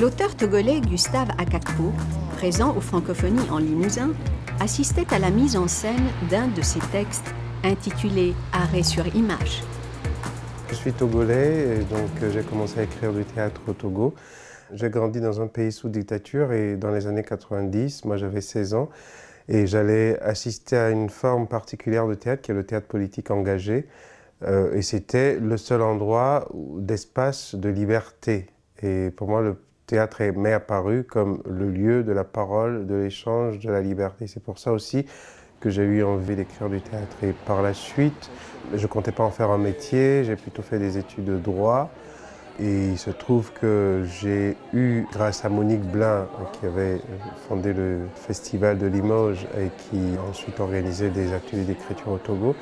L'auteur togolais Gustave Akakpo, présent aux Francophonies en Limousin, assistait à la mise en scène d'un de ses textes intitulé « Arrêt sur image ». Je suis togolais et donc j'ai commencé à écrire du théâtre au Togo. J'ai grandi dans un pays sous dictature et dans les années 90, moi j'avais 16 ans et j'allais assister à une forme particulière de théâtre qui est le théâtre politique engagé. Et c'était le seul endroit d'espace de liberté. Et pour moi, le théâtre m'est apparu comme le lieu de la parole, de l'échange, de la liberté. C'est pour ça aussi que j'ai eu envie d'écrire du théâtre. Et par la suite, je ne comptais pas en faire un métier, j'ai plutôt fait des études de droit. Et il se trouve que j'ai eu, grâce à Monique Blin, qui avait fondé le Festival de Limoges et qui a ensuite organisé des ateliers d'écriture au Togo,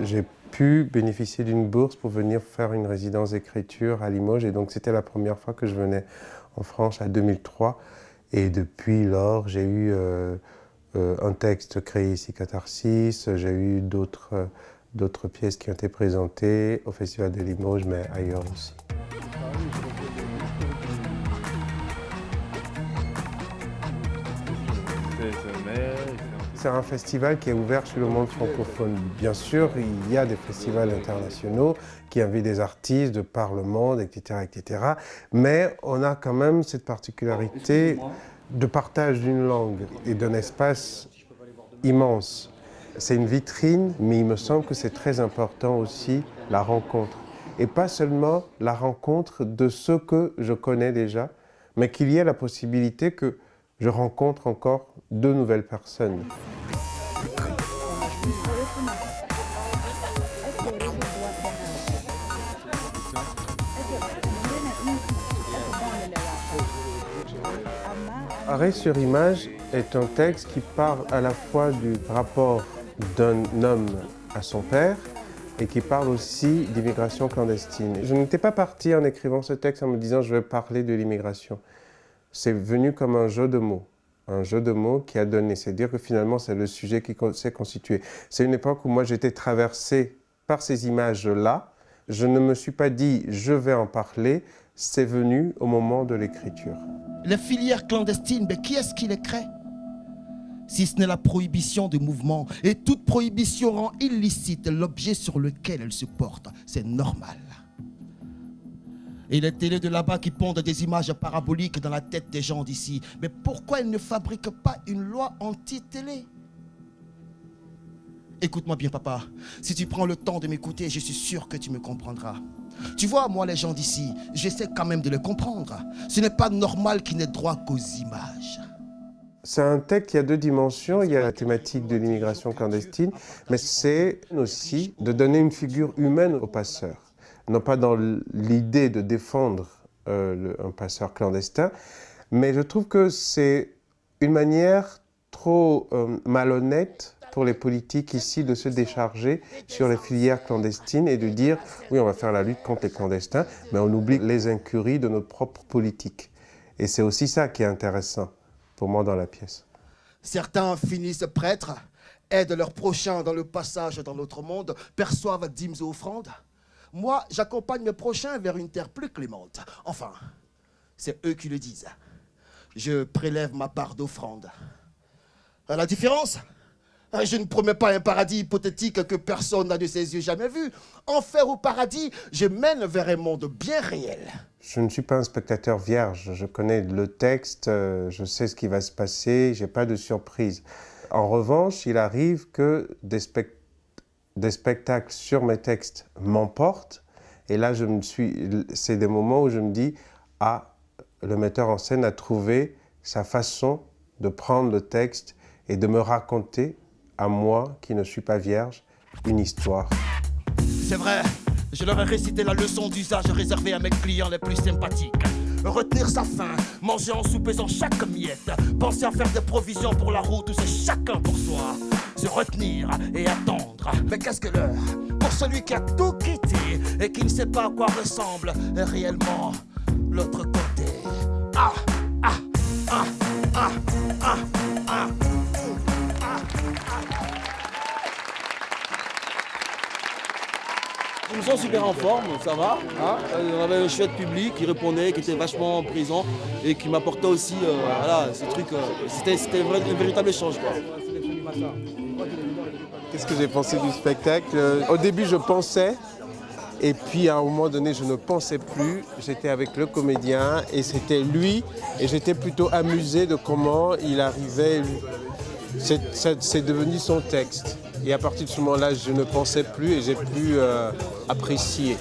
j'ai pu bénéficier d'une bourse pour venir faire une résidence d'écriture à Limoges. Et donc c'était la première fois que je venais en France, en 2003. Et depuis lors, j'ai eu un texte créé ici, Catharsis. J'ai eu d'autres pièces qui ont été présentées au Festival de Limoges, mais ailleurs aussi. C'est un festival qui est ouvert sur le monde francophone. Bien sûr, il y a des festivals internationaux qui invitent des artistes de par le monde, etc., etc. Mais on a quand même cette particularité de partage d'une langue et d'un espace immense. C'est une vitrine, mais il me semble que c'est très important aussi la rencontre. Et pas seulement la rencontre de ceux que je connais déjà, mais qu'il y ait la possibilité que je rencontre encore de nouvelles personnes. Arrêt sur image est un texte qui parle à la fois du rapport d'un homme à son père et qui parle aussi d'immigration clandestine. Je n'étais pas parti en écrivant ce texte en me disant je vais parler de l'immigration. C'est venu comme un jeu de mots qui a donné. C'est-à-dire que finalement, c'est le sujet qui s'est constitué. C'est une époque où moi, j'étais traversé par ces images-là. Je ne me suis pas dit, je vais en parler. C'est venu au moment de l'écriture. Les filières clandestines, mais qui est-ce qui les crée? Si ce n'est la prohibition de mouvement. Et toute prohibition rend illicite l'objet sur lequel elle se porte. C'est normal. Et les télés de là-bas qui pondent des images paraboliques dans la tête des gens d'ici. Mais pourquoi ils ne fabriquent pas une loi anti-télé? Écoute-moi bien, papa. Si tu prends le temps de m'écouter, je suis sûr que tu me comprendras. Tu vois, moi, les gens d'ici, j'essaie quand même de les comprendre. Ce n'est pas normal qu'ils n'aient droit qu'aux images. C'est un texte qui a deux dimensions. Il y a la thématique de l'immigration clandestine, mais c'est aussi de donner une figure humaine aux passeurs. Non pas dans l'idée de défendre un passeur clandestin, mais je trouve que c'est une manière trop malhonnête pour les politiques ici de se décharger sur les filières clandestines et de dire « oui, on va faire la lutte contre les clandestins », mais on oublie les incuries de notre propre politique. Et c'est aussi ça qui est intéressant pour moi dans la pièce. Certains finissent prêtres, aident leurs prochains dans le passage dans l'autre monde, perçoivent dîmes et offrandes. Moi, j'accompagne mes prochains vers une terre plus clémente. Enfin, c'est eux qui le disent. Je prélève ma part d'offrande. À la différence, je ne promets pas un paradis hypothétique que personne n'a de ses yeux jamais vu. Enfer ou paradis, je mène vers un monde bien réel. Je ne suis pas un spectateur vierge. Je connais le texte, je sais ce qui va se passer, je n'ai pas de surprise. En revanche, il arrive que des spectacles sur mes textes m'emportent. Et là, c'est des moments où je me dis « Ah, le metteur en scène a trouvé sa façon de prendre le texte et de me raconter, à moi, qui ne suis pas vierge, une histoire. » C'est vrai, je leur ai récité la leçon d'usage réservée à mes clients les plus sympathiques. Retenir sa faim, manger en soupesant chaque miette, penser à faire des provisions pour la route où c'est chacun pour soi. Se retenir et attendre. Mais qu'est-ce que l'heure pour celui qui a tout quitté et qui ne sait pas à quoi ressemble réellement l'autre côté. Ah, ah, ah, ah, ah, ah. Ils me sont super en forme, ça va. Hein. On avait un chouette public qui répondait, qui était vachement présent et qui m'apportait aussi voilà, ces trucs. C'était un véritable échange. Quoi. Qu'est-ce que j'ai pensé du spectacle? Au début, je pensais, et puis à un moment donné, je ne pensais plus. J'étais avec le comédien et c'était lui, et j'étais plutôt amusé de comment il arrivait. C'est devenu son texte. Et à partir de ce moment-là, je ne pensais plus et j'ai pu apprécier.